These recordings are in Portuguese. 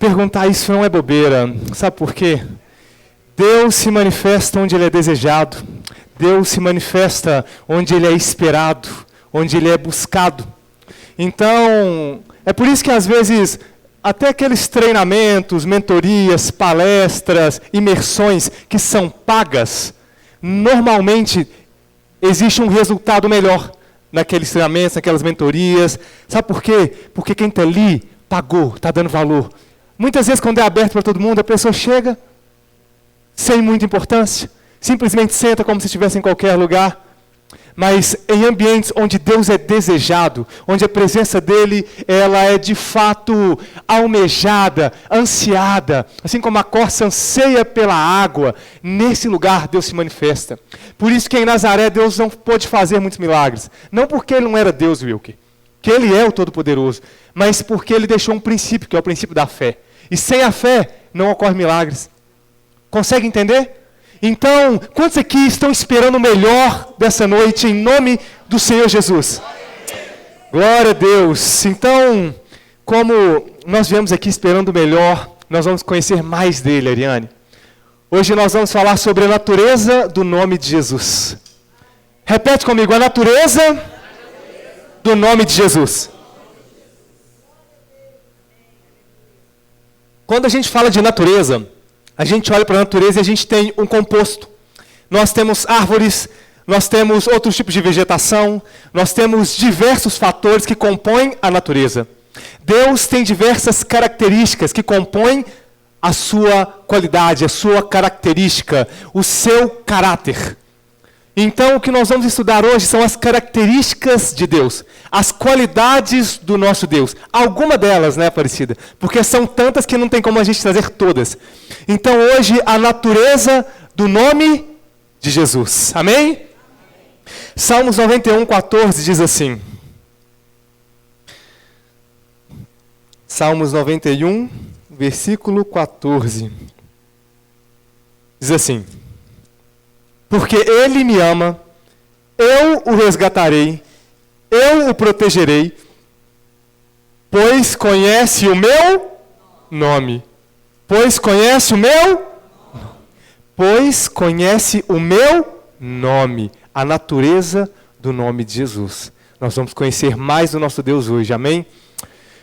perguntar isso não é bobeira. Sabe por quê? Deus se manifesta onde Ele é desejado. Deus se manifesta onde Ele é esperado, onde Ele é buscado. Então, é por isso que às vezes, até aqueles treinamentos, mentorias, palestras, imersões que são pagas, normalmente existe um resultado melhor naqueles treinamentos, naquelas mentorias. Sabe por quê? Porque quem está ali pagou, está dando valor. Muitas vezes, quando é aberto para todo mundo, a pessoa chega sem muita importância, simplesmente senta como se estivesse em qualquer lugar. Mas em ambientes onde Deus é desejado, onde a presença dEle ela é de fato almejada, ansiada, assim como a corça anseia pela água, nesse lugar Deus se manifesta. Por isso que em Nazaré Deus não pôde fazer muitos milagres. Não porque Ele não era Deus, Wilker, que Ele é o Todo-Poderoso, mas porque Ele deixou um princípio, que é o princípio da fé. E sem a fé não ocorrem milagres. Consegue entender? Então, quantos aqui estão esperando o melhor dessa noite, em nome do Senhor Jesus? Glória a Deus. Então, como nós viemos aqui esperando o melhor, nós vamos conhecer mais dele, Ariane. Hoje nós vamos falar sobre a natureza do nome de Jesus. Repete comigo, a natureza do nome de Jesus. Quando a gente fala de natureza, a gente olha para a natureza e a gente tem um composto. Nós temos árvores, nós temos outros tipos de vegetação, nós temos diversos fatores que compõem a natureza. Deus tem diversas características que compõem a sua qualidade, a sua característica, o seu caráter. Então, o que nós vamos estudar hoje são as características de Deus, as qualidades do nosso Deus. Alguma delas, né, Aparecida? Porque são tantas que não tem como a gente trazer todas. Então, hoje, a natureza do nome de Jesus. Amém? Salmos 91, 14 diz assim. Salmos 91, versículo 14. Diz assim: porque Ele me ama, eu o resgatarei, eu o protegerei, pois conhece o meu nome. Pois conhece o meu? Pois conhece o meu nome, a natureza do nome de Jesus. Nós vamos conhecer mais do nosso Deus hoje, amém?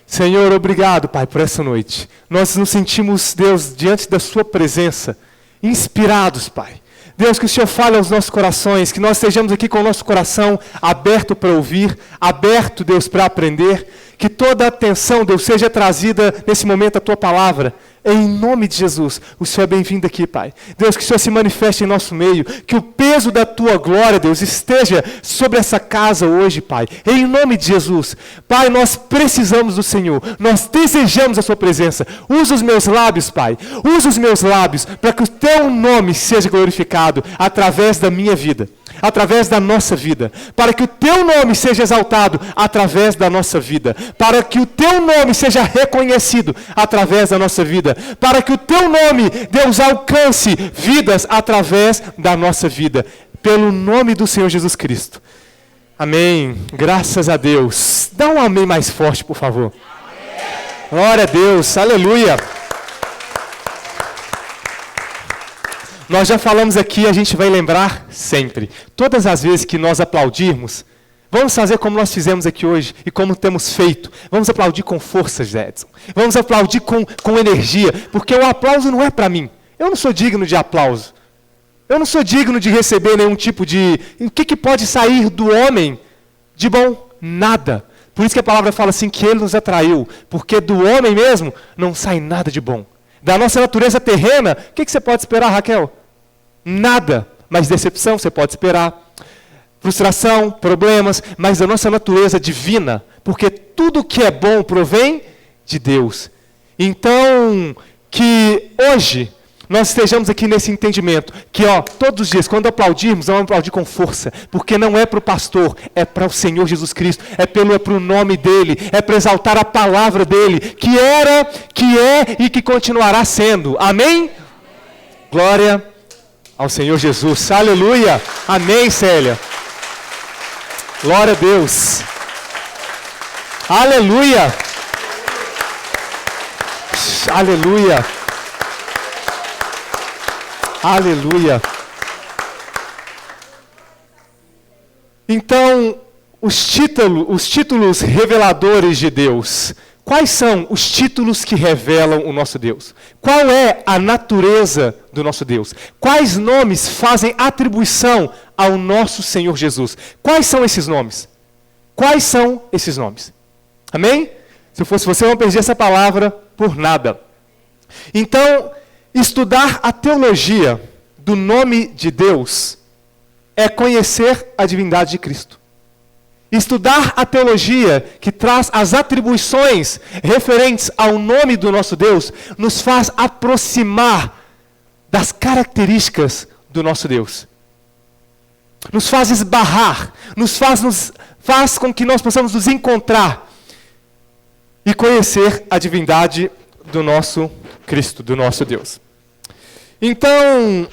Senhor, obrigado, Pai, por essa noite. Nós nos sentimos, Deus, diante da Sua presença, inspirados, Pai. Deus, que o Senhor fale aos nossos corações, que nós estejamos aqui com o nosso coração aberto para ouvir, aberto, Deus, para aprender, que toda a atenção, Deus, seja trazida nesse momento à Tua palavra. Em nome de Jesus, o Senhor é bem-vindo aqui, Pai. Deus, que o Senhor se manifeste em nosso meio, que o peso da Tua glória, Deus, esteja sobre essa casa hoje, Pai. Em nome de Jesus. Pai, nós precisamos do Senhor, nós desejamos a Sua presença. Usa os meus lábios, Pai. Usa os meus lábios para que o Teu nome seja glorificado através da minha vida, através da nossa vida, para que o Teu nome seja exaltado através da nossa vida, para que o Teu nome seja reconhecido através da nossa vida, para que o Teu nome, Deus, alcance vidas através da nossa vida, pelo nome do Senhor Jesus Cristo. Amém. Graças a Deus. Dá um amém mais forte, por favor. Amém. Glória a Deus. Aleluia. Nós já falamos aqui, a gente vai lembrar sempre. Todas as vezes que nós aplaudirmos, vamos fazer como nós fizemos aqui hoje e como temos feito. Vamos aplaudir com força, Edson. Vamos aplaudir com energia, porque o aplauso não é para mim. Eu não sou digno de aplauso. Eu não sou digno de receber nenhum tipo de... O que pode sair do homem de bom? Nada. Por isso que a palavra fala assim, que Ele nos atraiu. Porque do homem mesmo não sai nada de bom. Da nossa natureza terrena, o que você pode esperar, Raquel? Nada. Mas decepção você pode esperar. Frustração, problemas, mas da nossa natureza divina, porque tudo que é bom provém de Deus. Então, que hoje nós estejamos aqui nesse entendimento, que todos os dias, quando aplaudirmos, vamos aplaudir com força, porque não é para o pastor, é para o Senhor Jesus Cristo, é para o nome dEle, é para exaltar a palavra dEle, que era, que é e que continuará sendo. Amém? Glória ao Senhor Jesus. Aleluia. Amém, Célia. Glória a Deus. Aleluia. Deus. Aleluia. Aleluia. Então, os títulos reveladores de Deus. Quais são os títulos que revelam o nosso Deus? Qual é a natureza do nosso Deus? Quais nomes fazem atribuição ao nosso Senhor Jesus? Quais são esses nomes? Quais são esses nomes? Amém? Se eu fosse você, eu não perdia essa palavra por nada. Então, estudar a teologia do nome de Deus é conhecer a divindade de Cristo. Estudar a teologia que traz as atribuições referentes ao nome do nosso Deus nos faz aproximar das características do nosso Deus. Nos faz esbarrar, faz com que nós possamos nos encontrar e conhecer a divindade do nosso Cristo, do nosso Deus. Então,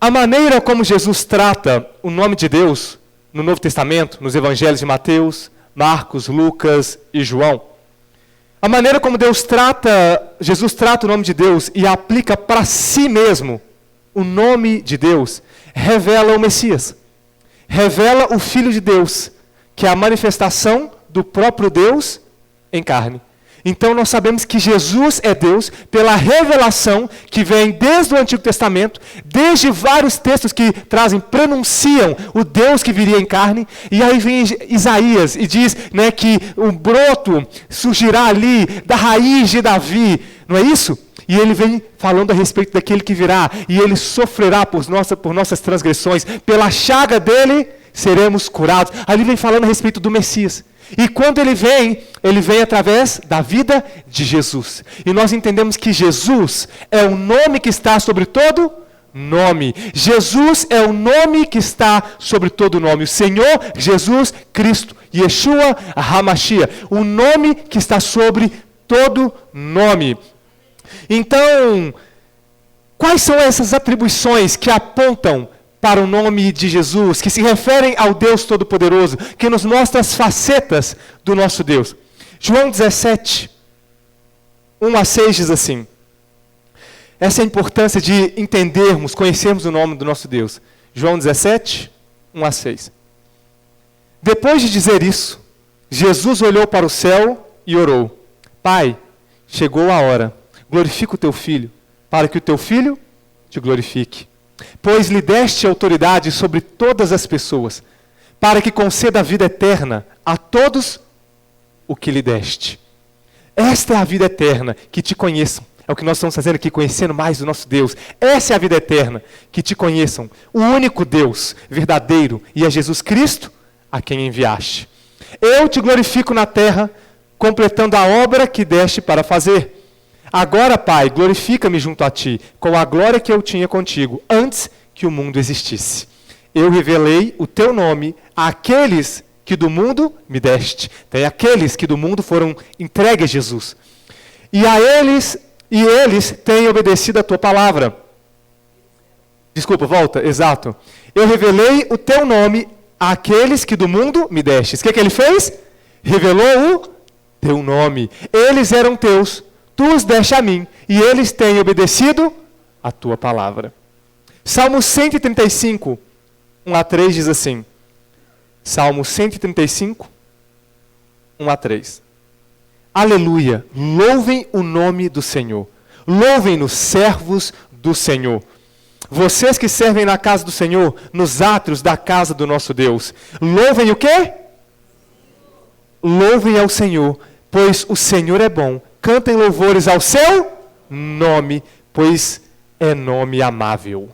a maneira como Jesus trata o nome de Deus no Novo Testamento, nos Evangelhos de Mateus, Marcos, Lucas e João, a maneira como Jesus trata o nome de Deus e aplica para si mesmo o nome de Deus, revela o Messias, revela o Filho de Deus, que é a manifestação do próprio Deus em carne. Então nós sabemos que Jesus é Deus pela revelação que vem desde o Antigo Testamento, desde vários textos que pronunciam o Deus que viria em carne, e aí vem Isaías e diz, né, que o broto surgirá ali da raiz de Davi, não é isso? E ele vem falando a respeito daquele que virá, e ele sofrerá por nossas transgressões, pela chaga dele seremos curados. Ali vem falando a respeito do Messias. E quando ele vem através da vida de Jesus. E nós entendemos que Jesus é o nome que está sobre todo nome. Jesus é o nome que está sobre todo nome. O Senhor Jesus Cristo, Yeshua HaMashiach, o nome que está sobre todo nome. Então, quais são essas atribuições que apontam para o nome de Jesus, que se referem ao Deus Todo-Poderoso, que nos mostra as facetas do nosso Deus? João 17, 1-6 diz assim: essa é a importância de entendermos, conhecermos o nome do nosso Deus. João 17, 1-6. Depois de dizer isso, Jesus olhou para o céu e orou: Pai, chegou a hora, glorifica o teu Filho, para que o teu Filho te glorifique. Pois lhe deste autoridade sobre todas as pessoas, para que conceda a vida eterna a todos o que lhe deste. Esta é a vida eterna, que te conheçam. É o que nós estamos fazendo aqui, conhecendo mais o nosso Deus. Essa é a vida eterna, que te conheçam, o único Deus verdadeiro, e é Jesus Cristo a quem enviaste. Eu te glorifico na terra, completando a obra que deste para fazer. Agora, Pai, glorifica-me junto a ti, com a glória que eu tinha contigo, antes que o mundo existisse. Eu revelei o teu nome àqueles que do mundo me deste. Tem aqueles que do mundo foram entregues a Jesus. E eles têm obedecido a tua palavra. Desculpa, volta, exato. Eu revelei o teu nome àqueles que do mundo me destes. O que ele fez? Revelou o teu nome. Eles eram teus. Tu os deste a mim, e eles têm obedecido a tua palavra. Salmo 135, 1-3 diz assim. Salmo 135, 1-3. Aleluia, louvem o nome do Senhor. Louvem-nos, servos do Senhor. Vocês que servem na casa do Senhor, nos átrios da casa do nosso Deus. Louvem o quê? Louvem ao Senhor, pois o Senhor é bom. Cantem louvores ao seu nome, pois é nome amável.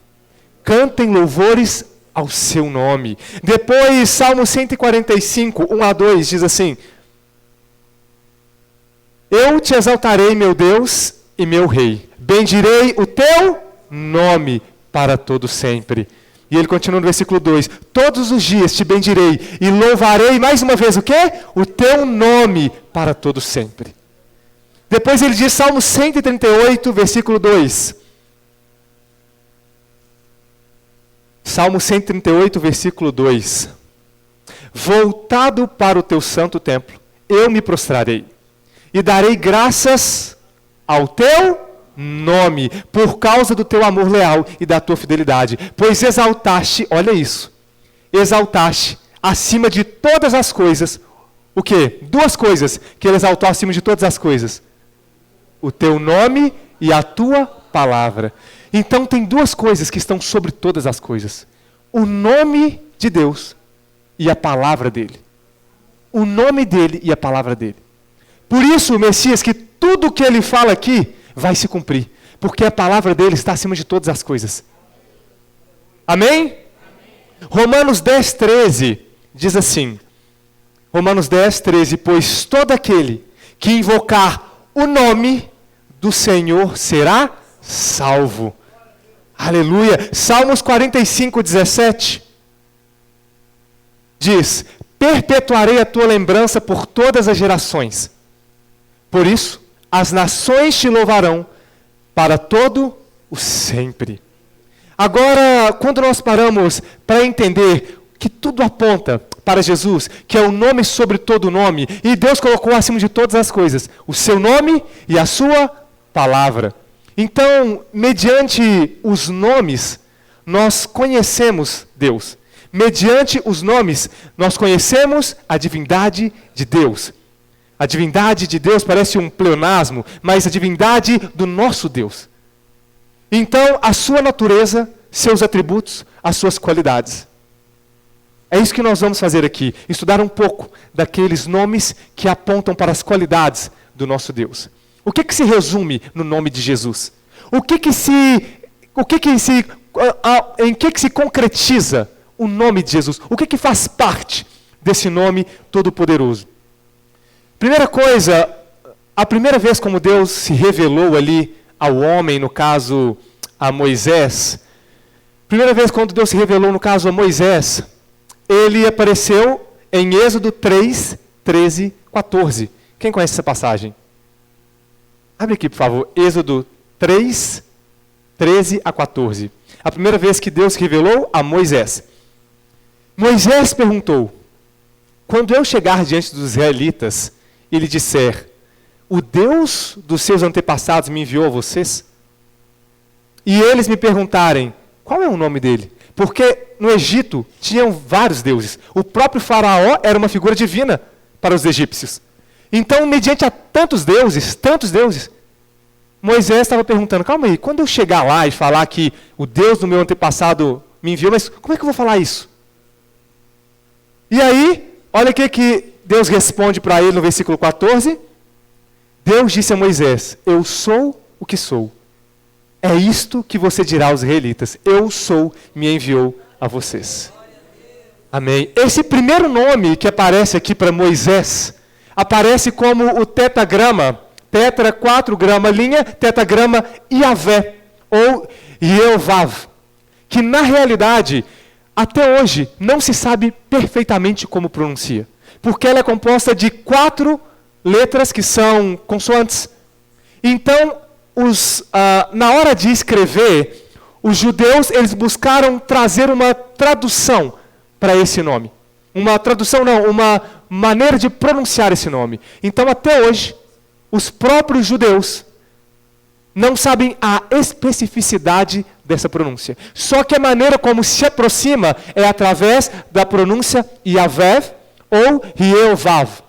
Cantem louvores ao seu nome. Depois, Salmo 145, 1-2, diz assim: Eu te exaltarei, meu Deus e meu Rei. Bendirei o teu nome para todo sempre. E ele continua no versículo 2: Todos os dias te bendirei e louvarei, mais uma vez, o quê? O teu nome para todo sempre. Depois ele diz, Salmo 138, versículo 2. Salmo 138, versículo 2. Voltado para o teu santo templo, eu me prostrarei e darei graças ao teu nome, por causa do teu amor leal e da tua fidelidade. Pois exaltaste, olha isso, exaltaste acima de todas as coisas, o quê? Duas coisas que ele exaltou acima de todas as coisas. O teu nome e a tua palavra. Então tem duas coisas que estão sobre todas as coisas. O nome de Deus e a palavra dele. O nome dele e a palavra dele. Por isso o Messias, que tudo que ele fala aqui vai se cumprir. Porque a palavra dele está acima de todas as coisas. Amém? Amém. Romanos 10, 13 diz assim. Romanos 10, 13. Pois todo aquele que invocar o nome do Senhor será salvo. Aleluia. Salmos 45, 17. Diz, perpetuarei a tua lembrança por todas as gerações. Por isso, as nações te louvarão para todo o sempre. Agora, quando nós paramos para entender que tudo aponta para Jesus, que é o nome sobre todo nome, e Deus colocou acima de todas as coisas, o seu nome e a sua palavra. Então, mediante os nomes, nós conhecemos Deus. Mediante os nomes, nós conhecemos a divindade de Deus. A divindade de Deus parece um pleonasmo, mas a divindade do nosso Deus. Então, a sua natureza, seus atributos, as suas qualidades. É isso que nós vamos fazer aqui, estudar um pouco daqueles nomes que apontam para as qualidades do nosso Deus. O que se resume no nome de Jesus? Em que se concretiza o nome de Jesus? O que faz parte desse nome todo-poderoso? Primeira coisa, a primeira vez como Deus se revelou ali ao homem, no caso a Moisés, primeira vez quando Deus se revelou no caso a Moisés, ele apareceu em Êxodo 3, 13, 14. Quem conhece essa passagem? Abre aqui, por favor, Êxodo 3, 13 a 14. A primeira vez que Deus se revelou a Moisés. Moisés perguntou, quando eu chegar diante dos israelitas e lhe disser, o Deus dos seus antepassados me enviou a vocês? E eles me perguntarem, qual é o nome dele? Porque no Egito tinham vários deuses. O próprio faraó era uma figura divina para os egípcios. Então, mediante a tantos deuses, Moisés estava perguntando, calma aí, quando eu chegar lá e falar que o Deus do meu antepassado me enviou, mas como é que eu vou falar isso? E aí, olha o que Deus responde para ele no versículo 14. Deus disse a Moisés, eu sou o que sou. É isto que você dirá aos israelitas, eu sou, me enviou a vocês. Amém. Esse primeiro nome que aparece aqui para Moisés, aparece como o tetagrama, tetra, 4 grama, linha, tetagrama Yavé, ou Yeovav, que na realidade, até hoje, não se sabe perfeitamente como pronuncia, porque ela é composta de 4 letras que são consoantes. Então, na hora de escrever, os judeus eles buscaram trazer uma tradução para esse nome. Uma tradução não, uma maneira de pronunciar esse nome. Então, até hoje, os próprios judeus não sabem a especificidade dessa pronúncia. Só que a maneira como se aproxima é através da pronúncia Yavé ou Yeovav.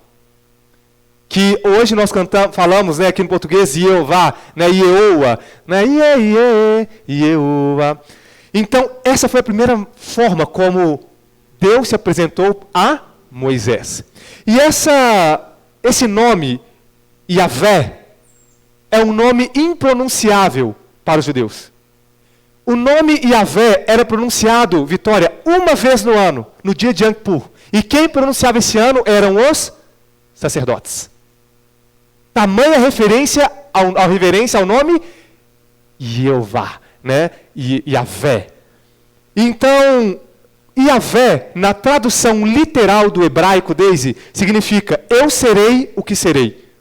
Que hoje nós falamos, né, aqui no português, Jeová, né, Yeoa, né, Yeoa. Então, essa foi a primeira forma como Deus se apresentou a Moisés. E esse nome, Yavé, é um nome impronunciável para os judeus. O nome Yavé era pronunciado, Vitória, uma vez no ano, no dia de Yom Kippur. E quem pronunciava esse ano eram os sacerdotes. Tamanha referência ao nome Jeová, né? Yavé. Então, Yavé, na tradução literal do hebraico, Daisy, significa eu serei o que serei.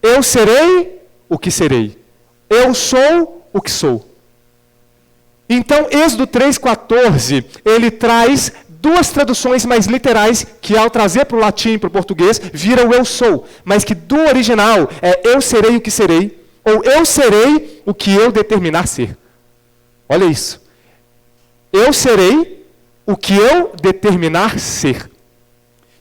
Eu serei o que serei. Eu sou o que sou. Então, Êxodo 3,14, ele traz duas traduções mais literais, que ao trazer para o latim e para o português, viram eu sou, mas que do original é eu serei o que serei, ou eu serei o que eu determinar ser. Olha isso. Eu serei o que eu determinar ser.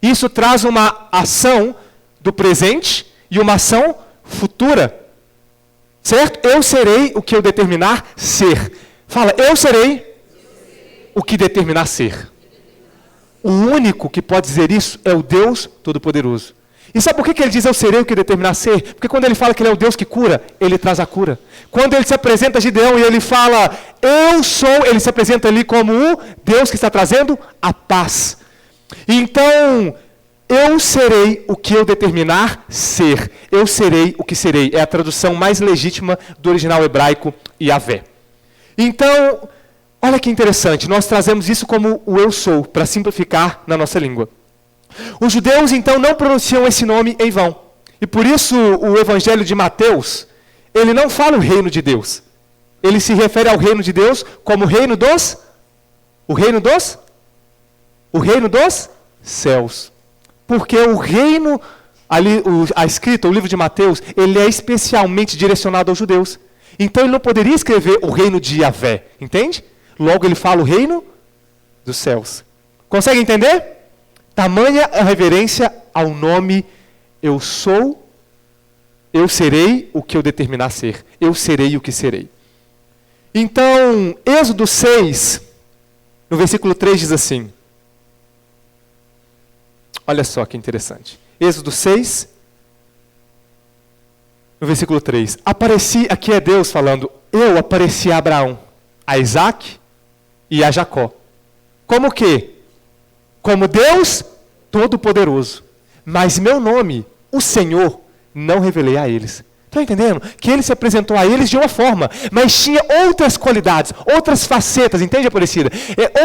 Isso traz uma ação do presente e uma ação futura. Certo? Eu serei o que eu determinar ser. Fala, eu serei o que determinar ser. O único que pode dizer isso é o Deus Todo-Poderoso. E sabe por que ele diz eu serei o que determinar ser? Porque quando ele fala que ele é o Deus que cura, ele traz a cura. Quando ele se apresenta a Gideão e ele fala eu sou, ele se apresenta ali como o Deus que está trazendo a paz. Então, eu serei o que eu determinar ser. Eu serei o que serei. É a tradução mais legítima do original hebraico Yavé. Então, olha que interessante. Nós trazemos isso como o eu sou, para simplificar na nossa língua. Os judeus, então, não pronunciam esse nome em vão. E por isso, o Evangelho de Mateus, ele não fala o reino de Deus. Ele se refere ao reino de Deus como o reino dos céus. Porque o reino, ali, a escrita, o livro de Mateus, ele é especialmente direcionado aos judeus. Então ele não poderia escrever o reino de Yavé, entende? Logo ele fala o reino dos céus. Consegue entender? Tamanha a reverência ao nome eu sou, eu serei o que eu determinar ser. Eu serei o que serei. Então, Êxodo 6, no versículo 3 diz assim. Olha só que interessante. Êxodo 6, no versículo 3. Aqui é Deus falando, eu apareci a Abraão, a Isaac e a Jacó. Como que? Como Deus Todo-Poderoso. Mas meu nome, o Senhor, não revelei a eles. Estão entendendo? Que ele se apresentou a eles de uma forma, mas tinha outras qualidades, outras facetas, entende, Aparecida?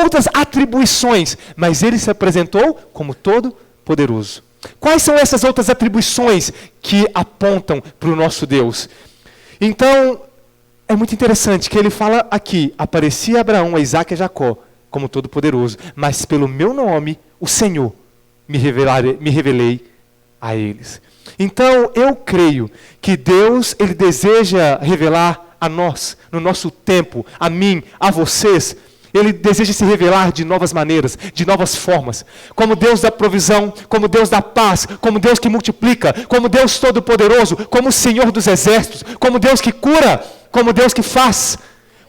Outras atribuições, mas ele se apresentou como Todo-Poderoso. Quais são essas outras atribuições que apontam para o nosso Deus? Então, é muito interessante que ele fala aqui, aparecia a Abraão, a Isaac e a Jacó, como Todo-Poderoso, mas pelo meu nome, o Senhor, me revelei a eles. Então, eu creio que Deus, ele deseja revelar a nós, no nosso tempo, a mim, a vocês. Ele deseja se revelar de novas maneiras, de novas formas. Como Deus da provisão, como Deus da paz, como Deus que multiplica, como Deus Todo-Poderoso, como o Senhor dos Exércitos, como Deus que cura, como Deus que faz,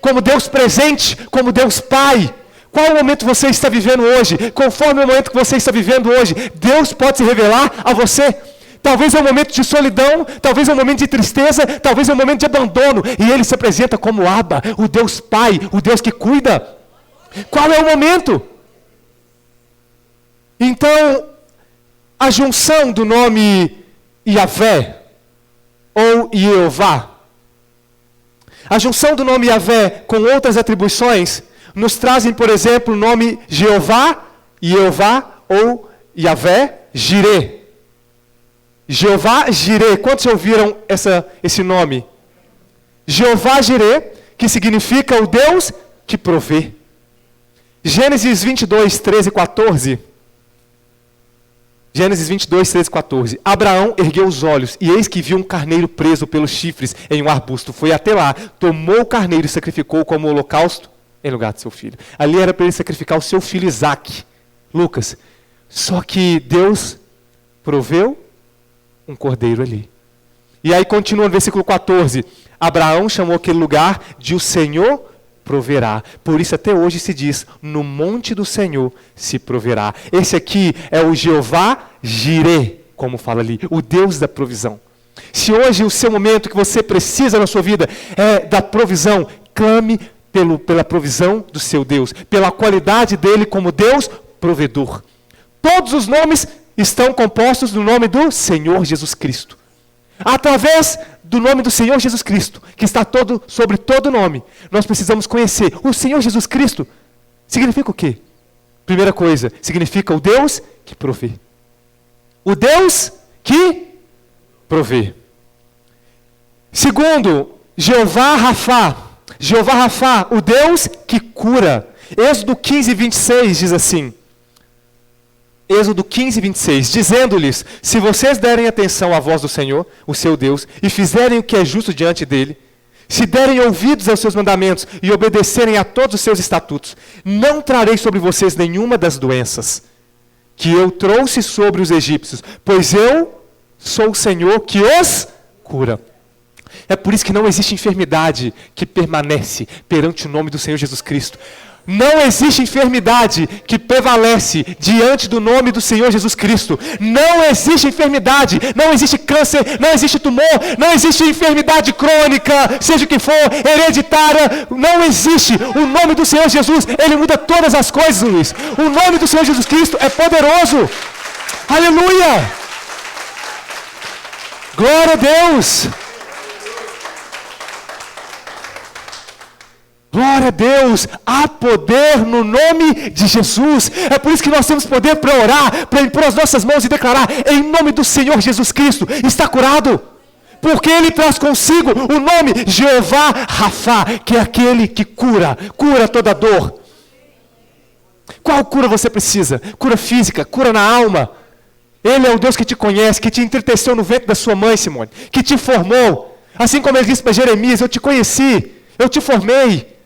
como Deus presente, como Deus Pai. Qual o momento você está vivendo hoje? Conforme o momento que você está vivendo hoje, Deus pode se revelar a você. Talvez é um momento de solidão, talvez é um momento de tristeza, talvez é um momento de abandono. E Ele se apresenta como Abba, o Deus Pai, o Deus que cuida. Qual é o momento? Então, a junção do nome Yavé ou Jeová, a junção do nome Yavé com outras atribuições, nos trazem, por exemplo, o nome Jeová ou Yavé Jireh. Jeová Jireh, quantos ouviram esse nome? Jeová Jireh, que significa o Deus que provê. Gênesis 22, 13 e 14. Gênesis 22, 13 e 14. Abraão ergueu os olhos, e eis que viu um carneiro preso pelos chifres em um arbusto. Foi até lá, tomou o carneiro e sacrificou como holocausto em lugar de seu filho. Ali era para ele sacrificar o seu filho Isaque. Lucas. Só que Deus proveu um cordeiro ali. E aí continua no versículo 14. Abraão chamou aquele lugar de o Senhor proverá. Por isso até hoje se diz, no monte do Senhor se proverá. Esse aqui é o Jeová Jireh, como fala ali, o Deus da provisão. Se hoje o seu momento que você precisa na sua vida é da provisão, clame pela provisão do seu Deus, pela qualidade dele como Deus provedor. Todos os nomes estão compostos do nome do Senhor Jesus Cristo. Através do nome do Senhor Jesus Cristo, que está sobre todo nome, nós precisamos conhecer. O Senhor Jesus Cristo significa o quê? Primeira coisa, significa o Deus que provê. O Deus que provê. Segundo, Jeová Rafá. Jeová Rafá, o Deus que cura. Êxodo 15, 26 diz assim: Êxodo 15, 26, dizendo-lhes: se vocês derem atenção à voz do Senhor, o seu Deus, e fizerem o que é justo diante dele, se derem ouvidos aos seus mandamentos e obedecerem a todos os seus estatutos, não trarei sobre vocês nenhuma das doenças que eu trouxe sobre os egípcios, pois eu sou o Senhor que os cura. É por isso que não existe enfermidade que permanece perante o nome do Senhor Jesus Cristo. Não existe enfermidade que prevalece diante do nome do Senhor Jesus Cristo. Não existe enfermidade, não existe câncer, não existe tumor, não existe enfermidade crônica, seja o que for, hereditária, não existe. O nome do Senhor Jesus, ele muda todas as coisas, Luiz. O nome do Senhor Jesus Cristo é poderoso. Aleluia! Glória a Deus! Glória a Deus, há poder no nome de Jesus. É por isso que nós temos poder para orar, para impor as nossas mãos e declarar: em nome do Senhor Jesus Cristo, está curado. Porque Ele traz consigo o nome Jeová Rafá, que é aquele que cura toda dor. Qual cura você precisa? Cura física, cura na alma. Ele é o Deus que te conhece, que te entreteceu no ventre da sua mãe, Simone, que te formou. Assim como Ele disse para Jeremias: eu te conheci, eu te formei.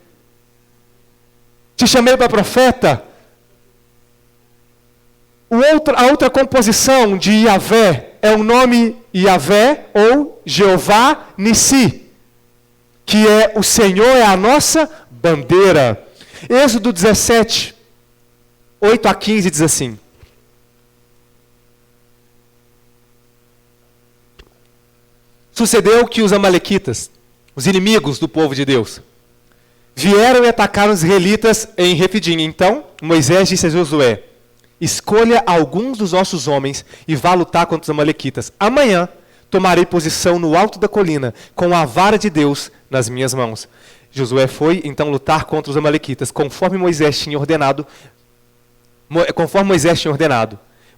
Te chamei para profeta. A outra composição de Yahvé é o nome Yahvé ou Jeová Nissi, que é o Senhor é a nossa bandeira. Êxodo 17, 8 a 15 diz assim: sucedeu que os amalequitas, os inimigos do povo de Deus, vieram e atacaram os israelitas em Refidim. Então Moisés disse a Josué: escolha alguns dos nossos homens e vá lutar contra os amalequitas. Amanhã tomarei posição no alto da colina, com a vara de Deus nas minhas mãos. Josué foi então lutar contra os amalequitas, conforme Moisés tinha ordenado.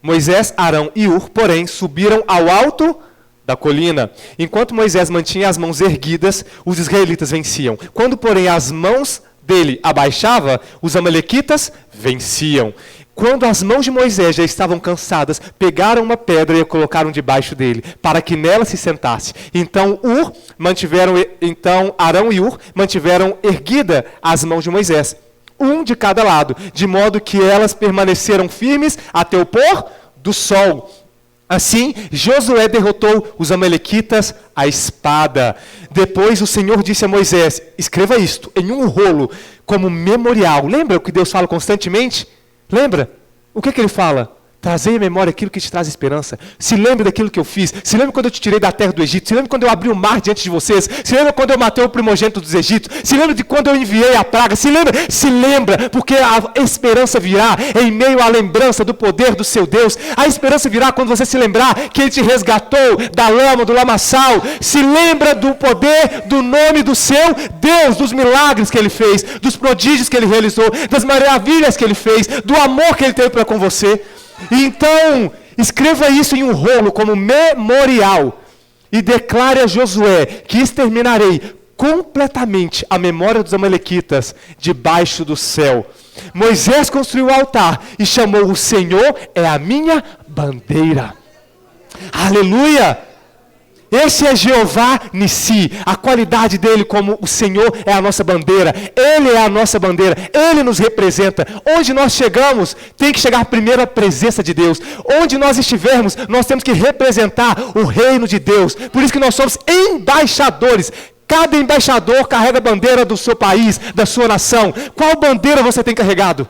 Moisés, Arão e Ur, porém, subiram ao alto da colina. Enquanto Moisés mantinha as mãos erguidas, os israelitas venciam. Quando, porém, as mãos dele abaixava, os amalequitas venciam. Quando as mãos de Moisés já estavam cansadas, pegaram uma pedra e a colocaram debaixo dele, para que nela se sentasse. Então Arão e Ur mantiveram erguida as mãos de Moisés, um de cada lado, de modo que elas permaneceram firmes até o pôr do sol. Assim, Josué derrotou os amalequitas à espada. Depois o Senhor disse a Moisés: escreva isto em um rolo como memorial. Lembra o que Deus fala constantemente? Lembra? O que ele fala? Trazei à memória aquilo que te traz esperança. Se lembre daquilo que eu fiz. Se lembre quando eu te tirei da terra do Egito. Se lembre quando eu abri o mar diante de vocês. Se lembra quando eu matei o primogênito dos Egípcios. Se lembra de quando eu enviei a praga. Se lembra, porque a esperança virá em meio à lembrança do poder do seu Deus. A esperança virá quando você se lembrar que Ele te resgatou da lama, do lamaçal. Se lembra do poder do nome do seu Deus, dos milagres que Ele fez, dos prodígios que Ele realizou, das maravilhas que Ele fez, do amor que Ele teve para com você. Então, escreva isso em um rolo como memorial e declare a Josué que exterminarei completamente a memória dos amalequitas debaixo do céu. Moisés construiu o altar e chamou: o Senhor é a minha bandeira. Aleluia! Esse é Jeová Nissi, a qualidade dele como o Senhor é a nossa bandeira. Ele é a nossa bandeira, Ele nos representa. Onde nós chegamos, tem que chegar primeiro a presença de Deus. Onde nós estivermos, nós temos que representar o reino de Deus. Por isso que nós somos embaixadores. Cada embaixador carrega a bandeira do seu país, da sua nação. Qual bandeira você tem carregado?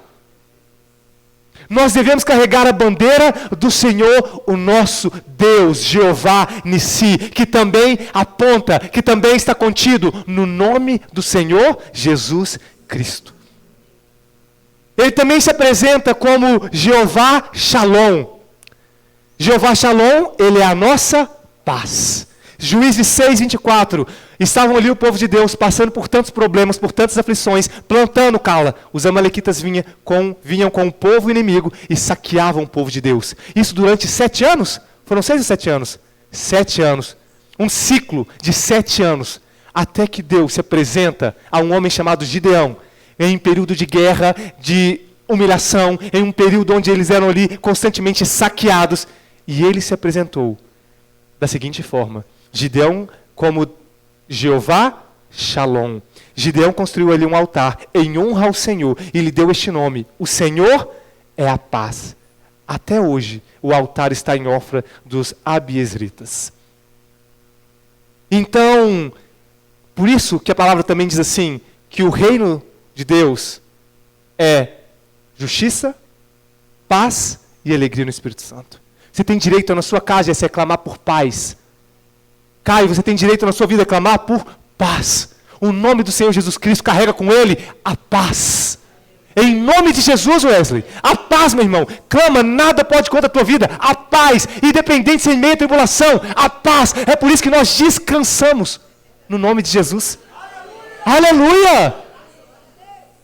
Nós devemos carregar a bandeira do Senhor, o nosso Deus, Jeová Nissi, que também aponta, que também está contido no nome do Senhor Jesus Cristo. Ele também se apresenta como Jeová Shalom. Jeová Shalom, Ele é a nossa paz. Juízes 6, 24. Estavam ali o povo de Deus, passando por tantos problemas, por tantas aflições, plantando cala. Os amalequitas vinham com o povo inimigo e saqueavam o povo de Deus. Isso durante 7 anos? Foram 6 ou 7 anos? 7 anos. Um ciclo de 7 anos. Até que Deus se apresenta a um homem chamado Gideão, em período de guerra, de humilhação, em um período onde eles eram ali constantemente saqueados. E ele se apresentou da seguinte forma: Gideão como Jeová Shalom. Gideão construiu ali um altar em honra ao Senhor e lhe deu este nome: o Senhor é a paz. Até hoje o altar está em Ofra dos Abiezritas. Então, por isso que a palavra também diz assim, que o reino de Deus é justiça, paz e alegria no Espírito Santo. Você tem direito na sua casa a se clamar por paz. Caio, você tem direito na sua vida a clamar por paz. O nome do Senhor Jesus Cristo carrega com ele a paz. Em nome de Jesus, Wesley, a paz, meu irmão. Clama, nada pode contra a tua vida. A paz, independente se em meio à tribulação, a paz. É por isso que nós descansamos no nome de Jesus. Aleluia!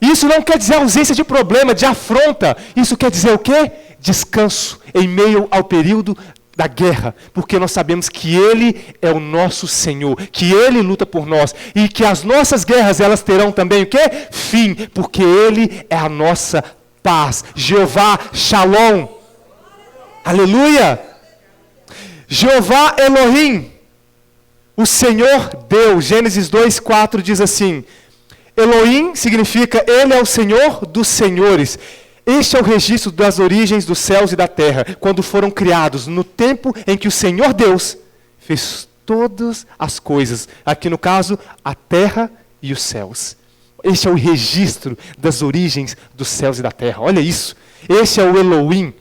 Isso não quer dizer ausência de problema, de afronta. Isso quer dizer o quê? Descanso em meio ao período da guerra, porque nós sabemos que Ele é o nosso Senhor, que Ele luta por nós, e que as nossas guerras, elas terão também o quê? Fim, porque Ele é a nossa paz. Jeová Shalom. Aleluia! Jeová Elohim, o Senhor Deus. Gênesis 2:4 diz assim: Elohim significa Ele é o Senhor dos senhores. Este é o registro das origens dos céus e da terra, quando foram criados, no tempo em que o Senhor Deus fez todas as coisas. Aqui no caso, a terra e os céus. Este é o registro das origens dos céus e da terra. Olha isso. Este é o Elohim.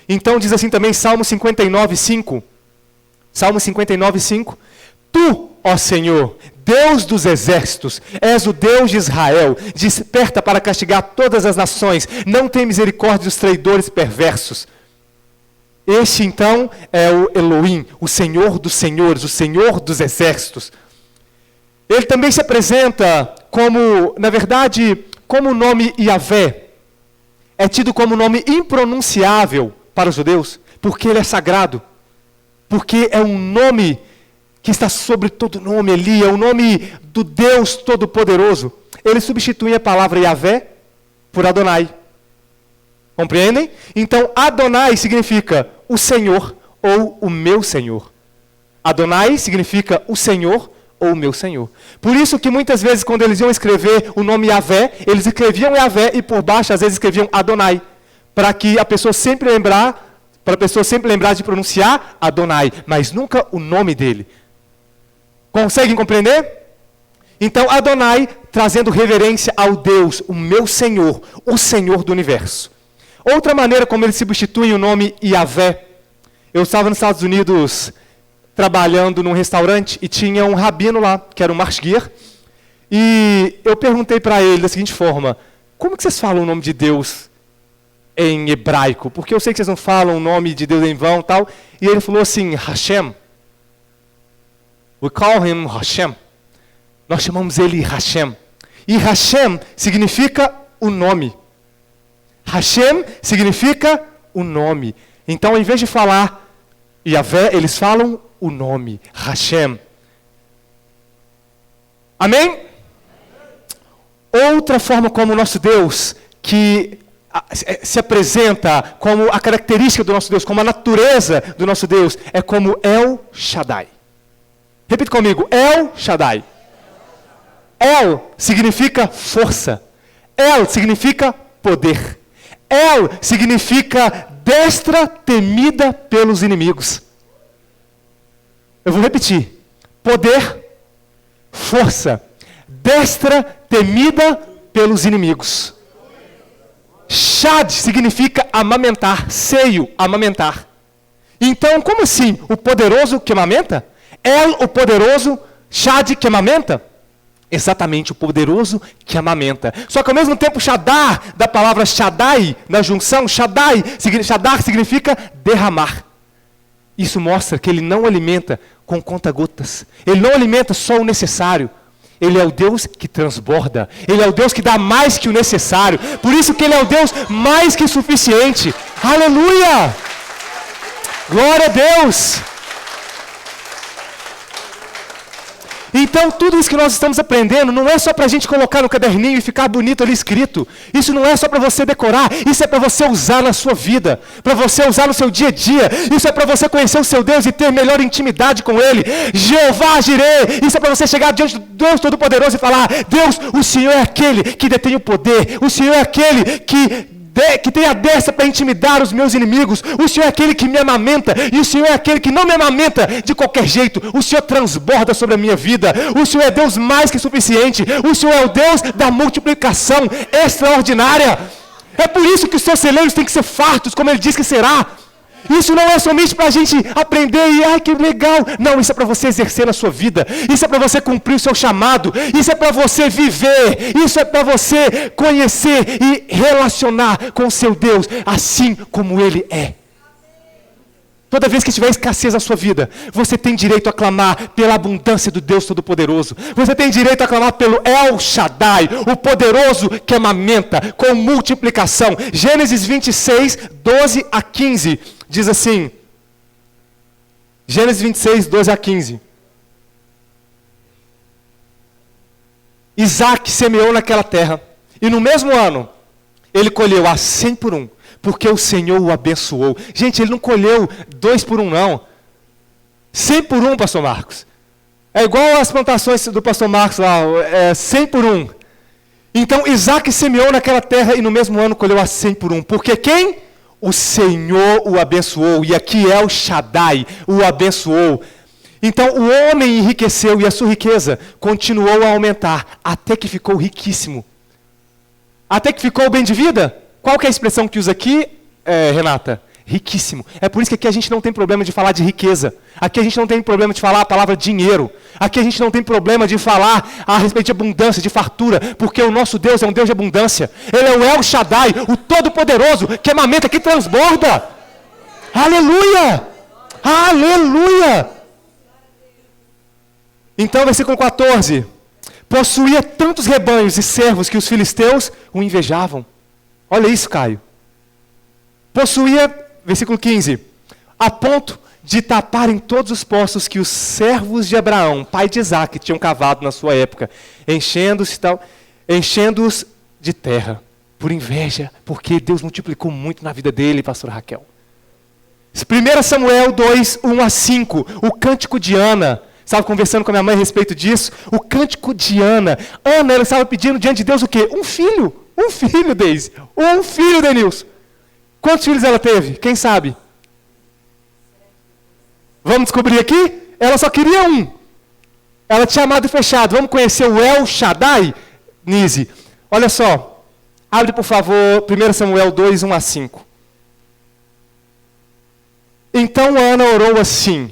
Então diz assim também Salmo 59:5. Salmo 59:5. Tu, ó Senhor, Deus dos exércitos, és o Deus de Israel, desperta para castigar todas as nações, não tem misericórdia dos traidores perversos. Este então é o Elohim, o Senhor dos senhores, o Senhor dos exércitos. Ele também se apresenta como, na verdade, como o nome Yahvé, é tido como nome impronunciável para os judeus, porque ele é sagrado, porque é um nome que está sobre todo nome ali, é o nome do Deus Todo-Poderoso. Eles substituem a palavra Yahvé por Adonai. Compreendem? Então, Adonai significa o Senhor ou o meu Senhor. Adonai significa o Senhor ou o meu Senhor. Por isso que muitas vezes, quando eles iam escrever o nome Yahvé, eles escreviam Yahvé e por baixo, às vezes, escreviam Adonai. Para que a pessoa sempre lembrar de pronunciar Adonai, mas nunca o nome dele. Conseguem compreender? Então, Adonai trazendo reverência ao Deus, o meu Senhor, o Senhor do universo. Outra maneira como eles substituem o nome Yahvé. Eu estava nos Estados Unidos trabalhando num restaurante e tinha um rabino lá, que era um marshguer, e eu perguntei para ele da seguinte forma: como que vocês falam o nome de Deus em hebraico? Porque eu sei que vocês não falam o nome de Deus em vão e tal. E ele falou assim: Hashem. We call him Hashem. Nós chamamos ele Hashem. E Hashem significa o nome. Hashem significa o nome. Então, ao invés de falar Yahvé, eles falam o nome, Hashem. Amém? Outra forma como o nosso Deus, que se apresenta como a característica do nosso Deus, como a natureza do nosso Deus, é como El Shaddai. Repita comigo, El Shaddai. El significa força. El significa poder. El significa destra temida pelos inimigos. Eu vou repetir. Poder, força, destra temida pelos inimigos. Shad significa amamentar, seio, amamentar. Então, como assim? O poderoso que amamenta? El, o poderoso, Shad que amamenta? Exatamente, o poderoso que amamenta. Só que ao mesmo tempo, Shaddai, da palavra Shaddai, na junção, Shaddai significa derramar. Isso mostra que ele não alimenta com conta-gotas. Ele não alimenta só o necessário. Ele é o Deus que transborda. Ele é o Deus que dá mais que o necessário. Por isso que ele é o Deus mais que suficiente. Aleluia! Glória a Deus! Então, tudo isso que nós estamos aprendendo não é só para a gente colocar no caderninho e ficar bonito ali escrito. Isso não é só para você decorar. Isso é para você usar na sua vida. Para você usar no seu dia a dia. Isso é para você conhecer o seu Deus e ter melhor intimidade com Ele. Jeová Jireh. Isso é para você chegar diante do Deus Todo-Poderoso e falar: Deus, o Senhor é aquele que detém o poder. O Senhor é aquele que tem a destra para intimidar os meus inimigos. O Senhor é aquele que me amamenta, e o Senhor é aquele que não me amamenta de qualquer jeito. O Senhor transborda sobre a minha vida. O Senhor é Deus mais que suficiente. O Senhor é o Deus da multiplicação extraordinária. É por isso que os seus celeiros têm que ser fartos, como Ele diz que será. Isso não é somente para a gente aprender e, ai, que legal. Não, isso é para você exercer na sua vida. Isso é para você cumprir o seu chamado. Isso é para você viver. Isso é para você conhecer e relacionar com o seu Deus, assim como Ele é. Toda vez que tiver escassez na sua vida, você tem direito a clamar pela abundância do Deus Todo-Poderoso. Você tem direito a clamar pelo El Shaddai, o poderoso que amamenta com multiplicação. Gênesis 26, 12 a 15. Diz assim, Gênesis 26, 12 a 15. Isaac semeou naquela terra, e no mesmo ano, ele colheu a 100 por 1, porque o Senhor o abençoou. Gente, ele não colheu 2 por 1 não. 100 por 1, pastor Marcos. É igual as plantações do pastor Marcos lá, 100 por 1. Então, Isaac semeou naquela terra, e no mesmo ano colheu a 100 por 1, porque quem? O Senhor o abençoou, e aqui é o Shaddai, o abençoou. Então o homem enriqueceu e a sua riqueza continuou a aumentar, até que ficou riquíssimo. Até que ficou bem de vida? Qual que é a expressão que usa aqui, Renata? Riquíssimo. É por isso que aqui a gente não tem problema de falar de riqueza. Aqui a gente não tem problema de falar a palavra dinheiro. Aqui a gente não tem problema de falar a respeito de abundância, de fartura, porque o nosso Deus é um Deus de abundância. Ele é o El Shaddai, o Todo-Poderoso, que amamenta, que transborda. Aleluia! Aleluia! Então, versículo 14. Possuía tantos rebanhos e servos que os filisteus o invejavam. Olha isso, Caio. Possuía, versículo 15, a ponto de taparem todos os poços que os servos de Abraão, pai de Isaac, tinham cavado na sua época, enchendo-os de terra, por inveja, porque Deus multiplicou muito na vida dele, pastor Raquel. 1 Samuel 2, 1 a 5, o cântico de Ana. Estava conversando com a minha mãe a respeito disso. O cântico de Ana. Ana, ela estava pedindo diante de Deus o quê? Um filho, Deise. Um filho, Denilson. Quantos filhos ela teve? Quem sabe? Vamos descobrir aqui? Ela só queria um. Ela tinha amado e fechado. Vamos conhecer o El Shaddai? Nise. Olha só. Abre, por favor, 1 Samuel 2, 1 a 5. Então Ana orou assim: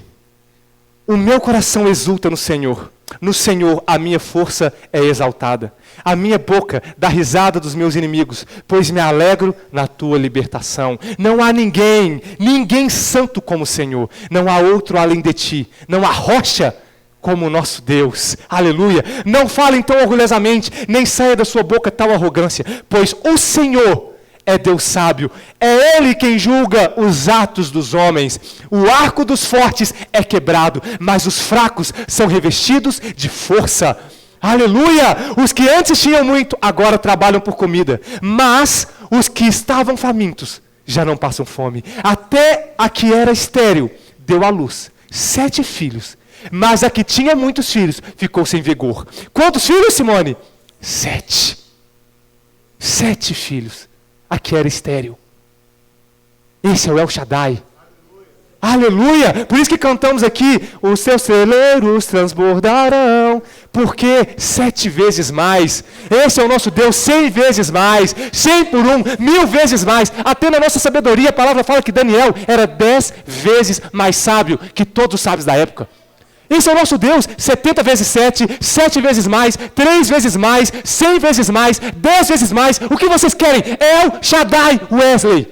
o meu coração exulta no Senhor. No Senhor a minha força é exaltada. A minha boca dá risada dos meus inimigos, pois me alegro na tua libertação. Não há ninguém santo como o Senhor. Não há outro além de ti. Não há rocha como o nosso Deus. Aleluia. Não falem tão orgulhosamente, nem saia da sua boca tal arrogância, pois o Senhor é Deus sábio, é Ele quem julga os atos dos homens. O arco dos fortes é quebrado, mas os fracos são revestidos de força. Aleluia! Os que antes tinham muito, agora trabalham por comida. Mas os que estavam famintos, já não passam fome. Até a que era estéril, deu à luz 7 filhos. Mas a que tinha muitos filhos, ficou sem vigor. Quantos filhos, Simone? 7. 7 filhos. Aqui era estéril. Esse é o El Shaddai. Aleluia! Por isso que cantamos aqui: os seus celeiros transbordarão. Porque 7 vezes mais. Esse é o nosso Deus, 100 vezes mais. 100 por 1, 1000 vezes mais. Até na nossa sabedoria, a palavra fala que Daniel era 10 vezes mais sábio que todos os sábios da época. Esse é o nosso Deus, 70 vezes 7, 7 vezes mais, 3 vezes mais, 100 vezes mais, 10 vezes mais. O que vocês querem? El Shaddai, Wesley.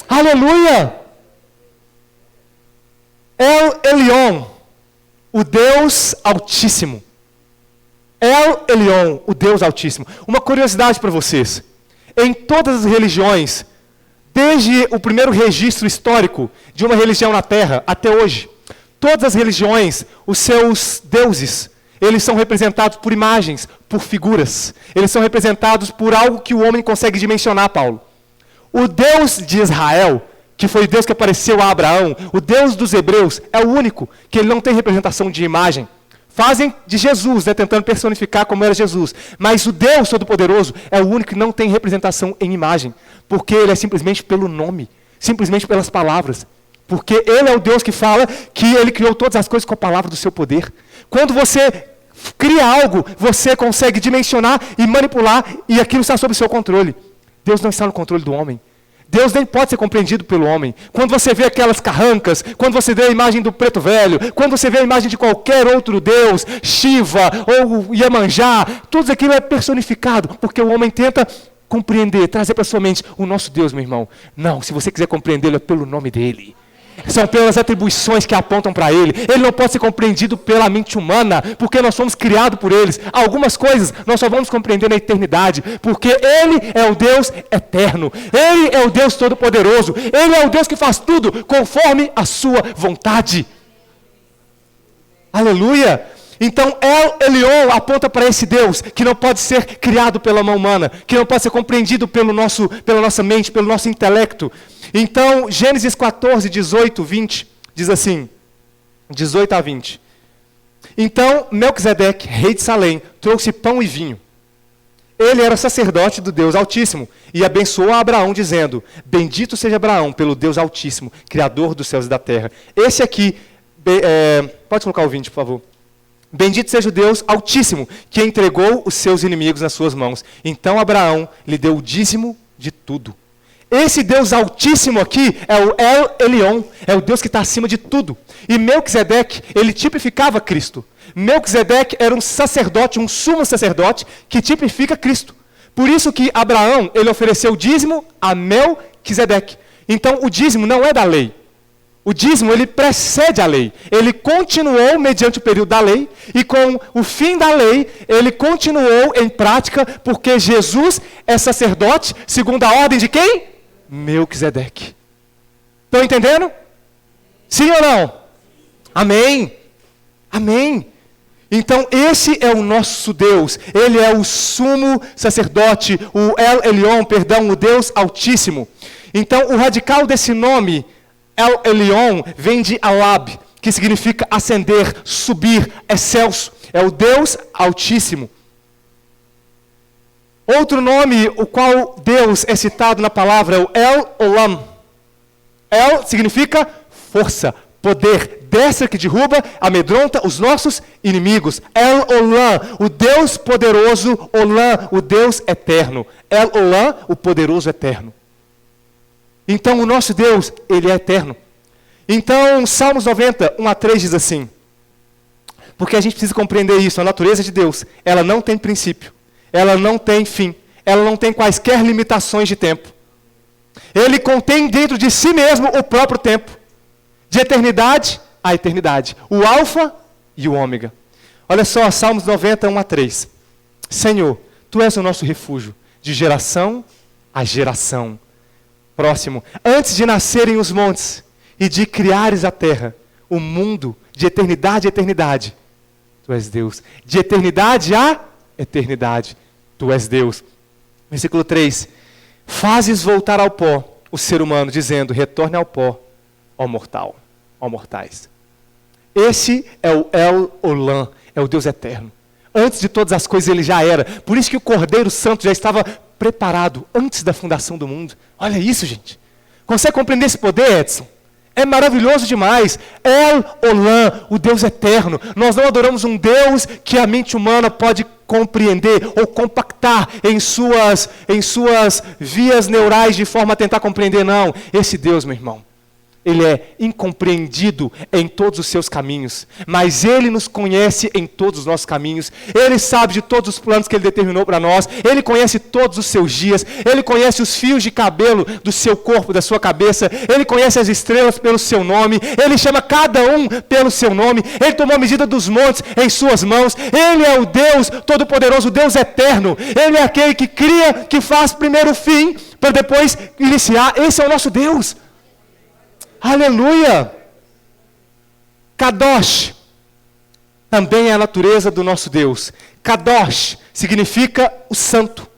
Aleluia! El Elyon, o Deus Altíssimo. El Elyon, o Deus Altíssimo. Uma curiosidade para vocês. Em todas as religiões, desde o primeiro registro histórico de uma religião na Terra até hoje, todas as religiões, os seus deuses, eles são representados por imagens, por figuras. Eles são representados por algo que o homem consegue dimensionar, Paulo. O Deus de Israel, que foi o Deus que apareceu a Abraão, o Deus dos hebreus, é o único que ele não tem representação de imagem. Fazem de Jesus, tentando personificar como era Jesus. Mas o Deus Todo-Poderoso é o único que não tem representação em imagem. Porque ele é simplesmente pelo nome, simplesmente pelas palavras. Porque ele é o Deus que fala que ele criou todas as coisas com a palavra do seu poder. Quando você cria algo, você consegue dimensionar e manipular e aquilo está sob o seu controle. Deus não está no controle do homem. Deus nem pode ser compreendido pelo homem. Quando você vê aquelas carrancas, quando você vê a imagem do preto velho, quando você vê a imagem de qualquer outro Deus, Shiva ou Iemanjá, tudo aquilo é personificado, porque o homem tenta compreender, trazer para sua mente o nosso Deus, meu irmão. Não, se você quiser compreendê-lo, é pelo nome dele. São pelas atribuições que apontam para ele. Ele não pode ser compreendido pela mente humana, porque nós fomos criados por eles. Algumas coisas nós só vamos compreender na eternidade, porque ele é o Deus eterno. Ele é o Deus Todo-Poderoso. Ele é o Deus que faz tudo conforme a sua vontade. Aleluia! Então, El Elyon aponta para esse Deus que não pode ser criado pela mão humana, que não pode ser compreendido pela nossa mente, pelo nosso intelecto. Então, Gênesis 14, 18, 20, diz assim, 18 a 20. Então, Melquisedeque, rei de Salém, trouxe pão e vinho. Ele era sacerdote do Deus Altíssimo e abençoou a Abraão, dizendo, bendito seja Abraão pelo Deus Altíssimo, Criador dos céus e da terra. Esse aqui, pode colocar o 20, por favor. Bendito seja o Deus Altíssimo, que entregou os seus inimigos nas suas mãos. Então Abraão lhe deu o dízimo de tudo. Esse Deus Altíssimo aqui é o El Elyon, é o Deus que está acima de tudo. E Melquisedeque, ele tipificava Cristo. Melquisedeque era um sacerdote, um sumo sacerdote, que tipifica Cristo. Por isso que Abraão, ele ofereceu o dízimo a Melquisedeque. Então o dízimo não é da lei. O dízimo, ele precede a lei. Ele continuou mediante o período da lei, e com o fim da lei, ele continuou em prática, porque Jesus é sacerdote, segundo a ordem de quem? Melquisedeque. Estão entendendo? Sim ou não? Amém. Amém. Então, esse é o nosso Deus. Ele é o sumo sacerdote, o El Elyon, o Deus Altíssimo. Então, o radical desse nome, El Elyon, vem de Alab, que significa ascender, subir, excelso. É o Deus Altíssimo. Outro nome, o qual Deus é citado na palavra, é o El Olam. El significa força, poder, destra que derruba, amedronta os nossos inimigos. El Olam, o Deus poderoso, Olam, o Deus eterno. El Olam, o poderoso eterno. Então o nosso Deus, ele é eterno. Então Salmos 90, 1 a 3 diz assim, porque a gente precisa compreender isso, a natureza de Deus, ela não tem princípio, ela não tem fim, ela não tem quaisquer limitações de tempo. Ele contém dentro de si mesmo o próprio tempo, de eternidade a eternidade, o alfa e o ômega. Olha só, Salmos 90, 1 a 3. Senhor, Tu és o nosso refúgio, de geração a geração. Próximo, antes de nascerem os montes e de criares a terra, o mundo, de eternidade a eternidade, Tu és Deus. De eternidade a eternidade, Tu és Deus. Versículo 3. Fazes voltar ao pó o ser humano, dizendo, retorne ao pó, ó mortal, ó mortais. Esse é o El Olam, é o Deus eterno. Antes de todas as coisas ele já era. Por isso que o Cordeiro Santo já estava preparado antes da fundação do mundo. Olha isso, gente. Consegue compreender esse poder, Edson? É maravilhoso demais. El Olam, o Deus eterno. Nós não adoramos um Deus que a mente humana pode compreender ou compactar em suas vias neurais de forma a tentar compreender. Não. Esse Deus, meu irmão, Ele é incompreendido em todos os seus caminhos, mas Ele nos conhece em todos os nossos caminhos. Ele sabe de todos os planos que Ele determinou para nós. Ele conhece todos os seus dias. Ele conhece os fios de cabelo do seu corpo, da sua cabeça. Ele conhece as estrelas pelo seu nome. Ele chama cada um pelo seu nome. Ele tomou a medida dos montes em suas mãos. Ele é o Deus Todo-Poderoso, o Deus eterno. Ele é aquele que cria, que faz primeiro o fim, para depois iniciar. Esse é o nosso Deus. Aleluia! Kadosh. também é a natureza do nosso Deus. Kadosh significa o santo.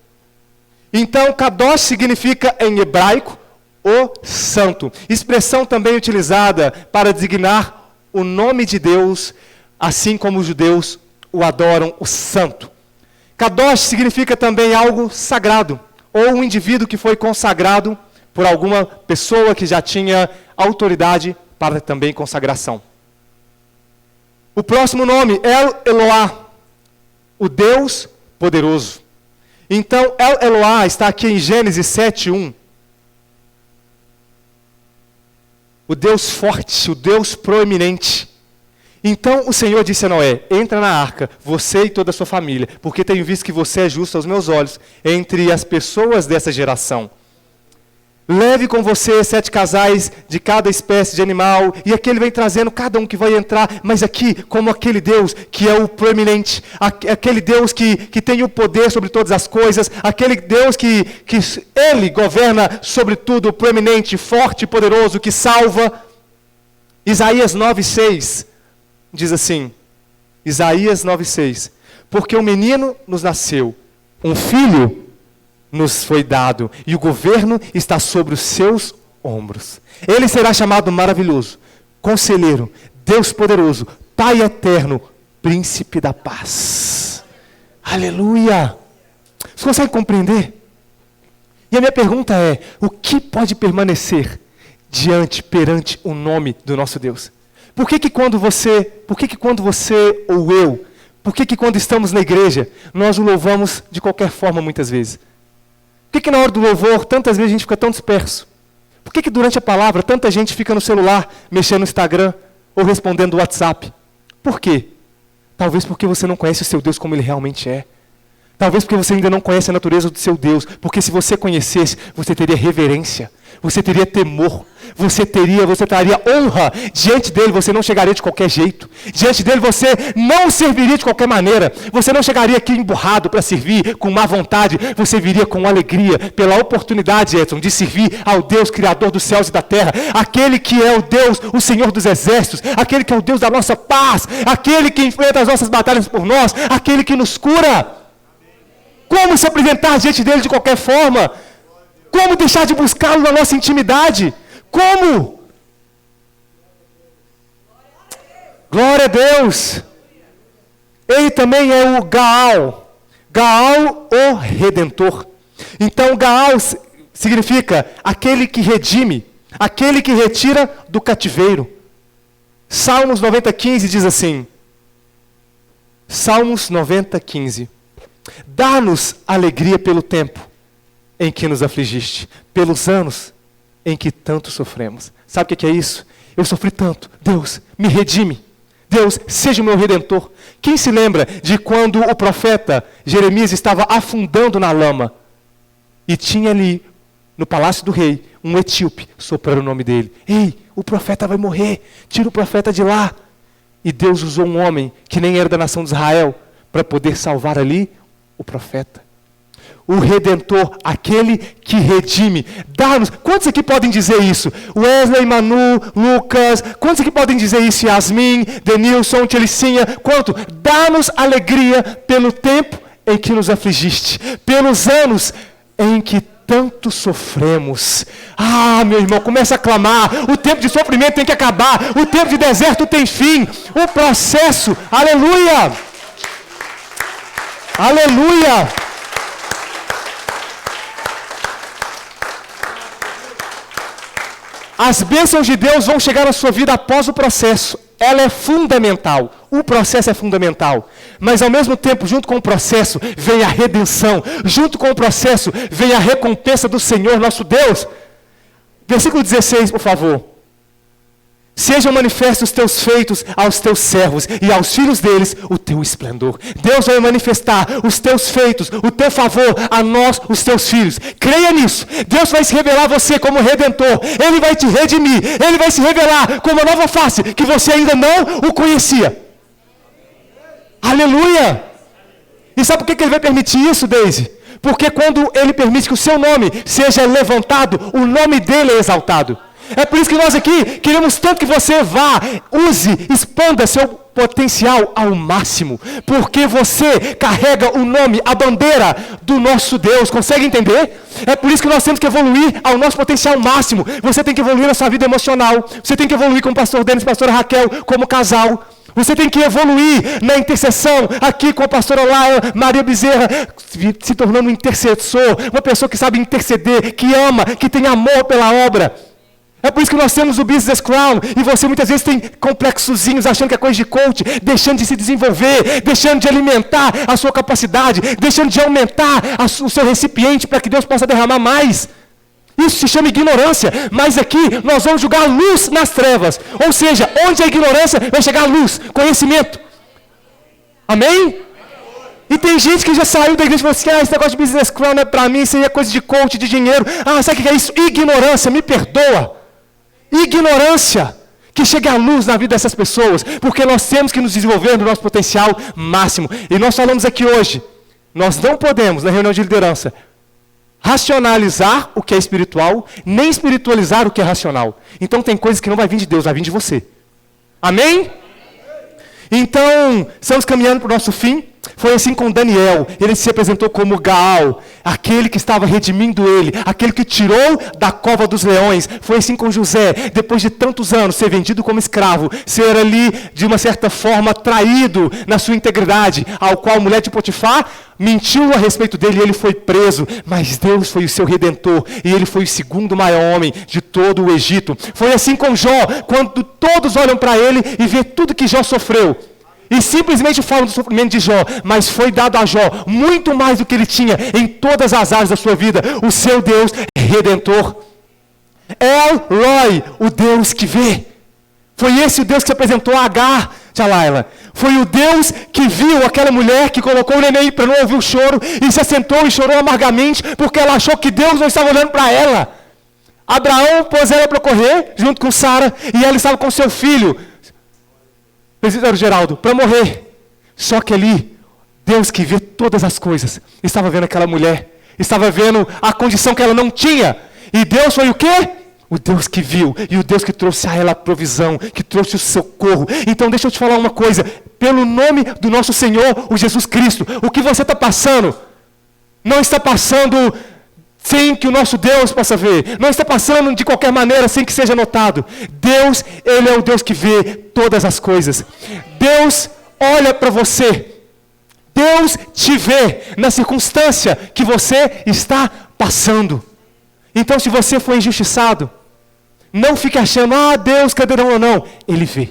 Então, Kadosh significa em hebraico o santo. Expressão também utilizada para designar o nome de Deus, assim como os judeus o adoram, o santo. Kadosh significa também algo sagrado, ou um indivíduo que foi consagrado por alguma pessoa que já tinha autoridade para também consagração. O próximo nome, El Eloá, o Deus poderoso. Então, El Eloá está aqui em Gênesis 7:1. O Deus forte, o Deus proeminente. Então o Senhor disse a Noé: entra na arca, você e toda a sua família, porque tenho visto que você é justo aos meus olhos entre as pessoas dessa geração. Leve com você 7 casais de cada espécie de animal, e aqui ele vem trazendo cada um que vai entrar, mas aqui como aquele Deus que é o proeminente, aquele Deus que tem o poder sobre todas as coisas, aquele Deus que ele governa sobre tudo, proeminente, forte, poderoso, que salva. Isaías 9:6 diz assim, Isaías 9:6, porque um menino nos nasceu, um filho nos foi dado, e o governo está sobre os seus ombros. Ele será chamado maravilhoso, conselheiro, Deus poderoso, Pai eterno, príncipe da paz. Aleluia! Você consegue compreender? E a minha pergunta é, o que pode permanecer perante o nome do nosso Deus? Por que quando você ou eu, por que quando estamos na igreja, nós o louvamos de qualquer forma muitas vezes? Por que na hora do louvor, tantas vezes a gente fica tão disperso? Por que durante a palavra, tanta gente fica no celular, mexendo no Instagram, ou respondendo o WhatsApp? Por quê? Talvez porque você não conhece o seu Deus como ele realmente é. Talvez porque você ainda não conhece a natureza do seu Deus. Porque se você conhecesse, você teria reverência, você teria temor, você traria honra. Diante dele você não chegaria de qualquer jeito. Diante dele você não serviria de qualquer maneira. Você não chegaria aqui emburrado para servir com má vontade. Você viria com alegria pela oportunidade, Edson, de servir ao Deus Criador dos céus e da terra. Aquele que é o Deus, o Senhor dos exércitos. Aquele que é o Deus da nossa paz. Aquele que enfrenta as nossas batalhas por nós. Aquele que nos cura. Como se apresentar diante dele de qualquer forma? Como deixar de buscá-lo na nossa intimidade? Como? Glória a Deus! Ele também é o Gaal. Gaal, o Redentor. Então, Gaal significa aquele que redime, aquele que retira do cativeiro. Salmos 90:15 diz assim. Salmos 90:15. Dá-nos alegria pelo tempo em que nos afligiste, pelos anos em que tanto sofremos. Sabe o que é isso? Eu sofri tanto. Deus, me redime. Deus, seja o meu redentor. Quem se lembra de quando o profeta Jeremias estava afundando na lama e tinha ali, no palácio do rei, um etíope soprando o nome dele. Ei, o profeta vai morrer, tira o profeta de lá. E Deus usou um homem que nem era da nação de Israel para poder salvar ali o profeta. O Redentor, aquele que redime. Dá-nos. Quantos aqui podem dizer isso? Wesley, Manu, Lucas. Quantos aqui podem dizer isso? Yasmin, Denilson, Telicinha. Quanto? Dá-nos alegria pelo tempo em que nos afligiste. Pelos anos em que tanto sofremos. Ah, meu irmão, começa a clamar. O tempo de sofrimento tem que acabar. O tempo de deserto tem fim. O processo. Aleluia. Aleluia! As bênçãos de Deus vão chegar na sua vida após o processo. Ela é fundamental. O processo é fundamental. Mas ao mesmo tempo, junto com o processo, vem a redenção. Junto com o processo, vem a recompensa do Senhor nosso Deus. Versículo 16, por favor. Sejam manifestos os teus feitos aos teus servos e aos filhos deles o teu esplendor. Deus vai manifestar os teus feitos, o teu favor a nós, os teus filhos. Creia nisso. Deus vai se revelar a você como Redentor. Ele vai te redimir. Ele vai se revelar como a nova face que você ainda não o conhecia. Aleluia! E sabe por que ele vai permitir isso, Deise? Porque quando ele permite que o seu nome seja levantado, o nome dele é exaltado. É por isso que nós aqui queremos tanto que você vá, use, expanda seu potencial ao máximo. Porque você carrega o nome, a bandeira do nosso Deus. Consegue entender? É por isso que nós temos que evoluir ao nosso potencial máximo. Você tem que evoluir na sua vida emocional. Você tem que evoluir como pastor Denis e pastora Raquel, como casal. Você tem que evoluir na intercessão, aqui com a pastora Laia, Maria Bezerra, se tornando um intercessor, uma pessoa que sabe interceder, que ama, que tem amor pela obra. É por isso que nós temos o Business Crown, e você muitas vezes tem complexozinhos, achando que é coisa de coach, deixando de se desenvolver, deixando de alimentar a sua capacidade, deixando de aumentar o seu recipiente para que Deus possa derramar mais. Isso se chama ignorância, mas aqui nós vamos jogar a luz nas trevas. Ou seja, onde a ignorância vai chegar a luz, conhecimento. Amém? E tem gente que já saiu da igreja e falou assim, esse negócio de Business Crown não é para mim, isso aí é coisa de coach, de dinheiro. Sabe o que é isso? Ignorância, me perdoa. Ignorância, que chegue à luz na vida dessas pessoas, porque nós temos que nos desenvolver no nosso potencial máximo. E nós falamos aqui hoje, nós não podemos, na reunião de liderança, racionalizar o que é espiritual, nem espiritualizar o que é racional. Então tem coisas que não vai vir de Deus, vai vir de você. Amém? Então, estamos caminhando para o nosso fim. Foi assim com Daniel, ele se apresentou como Gaal, aquele que estava redimindo ele, aquele que tirou da cova dos leões. Foi assim com José, depois de tantos anos ser vendido como escravo, ser ali de uma certa forma traído na sua integridade, ao qual a mulher de Potifar mentiu a respeito dele e ele foi preso, mas Deus foi o seu redentor e ele foi o segundo maior homem de todo o Egito. Foi assim com Jó, quando todos olham para ele e vê tudo que Jó sofreu. E simplesmente falam do sofrimento de Jó, mas foi dado a Jó muito mais do que ele tinha em todas as áreas da sua vida, o seu Deus redentor. El Roi, o Deus que vê. Foi esse o Deus que se apresentou a Agar, Jalaila. Foi o Deus que viu aquela mulher que colocou o neném para não ouvir o choro e se assentou e chorou amargamente porque ela achou que Deus não estava olhando para ela. Abraão pôs ela para correr junto com Sara e ela estava com seu filho, presbítero Geraldo, para morrer. Só que ali, Deus que vê todas as coisas, estava vendo aquela mulher, estava vendo a condição que ela não tinha. E Deus foi o quê? O Deus que viu, e o Deus que trouxe a ela a provisão, que trouxe o socorro. Então deixa eu te falar uma coisa, pelo nome do nosso Senhor, o Jesus Cristo, o que você está passando, não está passando sem que o nosso Deus possa ver, não está passando de qualquer maneira sem que seja notado. Deus, Ele é o Deus que vê todas as coisas. Deus olha para você, Deus te vê na circunstância que você está passando. Então se você foi injustiçado, não fique achando, Deus, cadê não, Ele vê.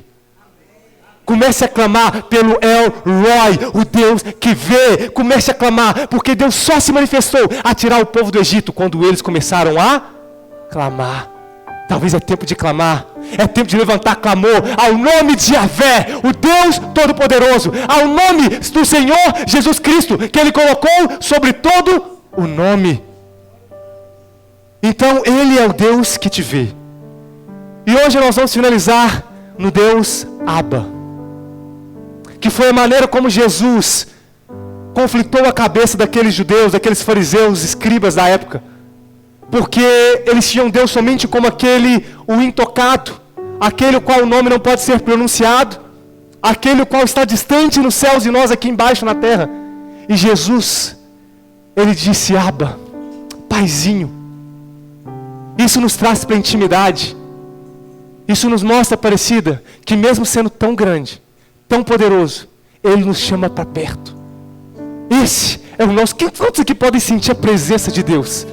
Comece a clamar pelo El Roi, o Deus que vê. Comece a clamar, porque Deus só se manifestou a tirar o povo do Egito quando eles começaram a clamar. Talvez é tempo de clamar, é tempo de levantar clamor ao nome de Yahvé, o Deus Todo-Poderoso, ao nome do Senhor Jesus Cristo, que Ele colocou sobre todo o nome. Então Ele é o Deus que te vê. E hoje nós vamos finalizar no Deus Abba, que foi a maneira como Jesus conflitou a cabeça daqueles judeus, daqueles fariseus, escribas da época. Porque eles tinham Deus somente como aquele, o intocado, aquele o qual o nome não pode ser pronunciado, aquele o qual está distante nos céus e nós aqui embaixo na terra. E Jesus, Ele disse, Abba, Paizinho. Isso nos traz para a intimidade. Isso nos mostra, Aparecida, que mesmo sendo tão grande, tão poderoso, Ele nos chama para perto. Esse é o nosso... Quantos aqui podem sentir a presença de Deus?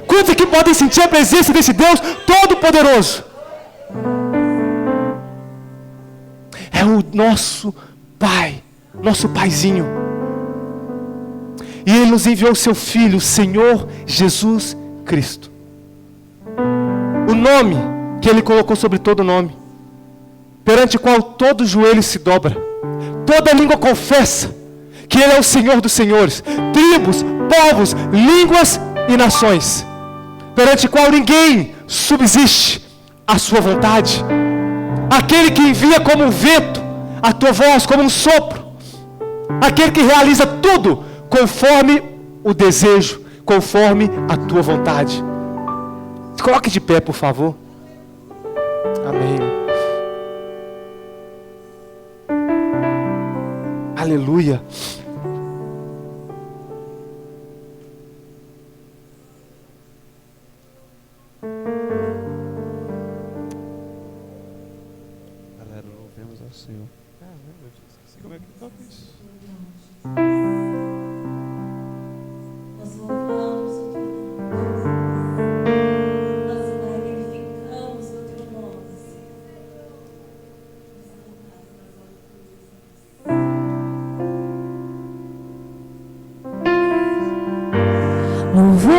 Quantos aqui podem sentir a presença desse Deus Todo-Poderoso? É o nosso Pai, nosso Paizinho. E Ele nos enviou o Seu Filho, o Senhor Jesus Cristo. O nome que Ele colocou sobre todo nome, perante o qual todo joelho se dobra, toda língua confessa que Ele é o Senhor dos senhores, tribos, povos, línguas e nações, perante o qual ninguém subsiste à sua vontade, aquele que envia como um vento a tua voz, como um sopro, aquele que realiza tudo conforme o desejo, conforme a tua vontade. Se coloque de pé, por favor. Aleluia. Galera, louvemos ao Senhor. Eu esqueci como é que toca isso. Nós louvamos o teu nome. Nós magnificamos o teu nome, Senhor. Louvemos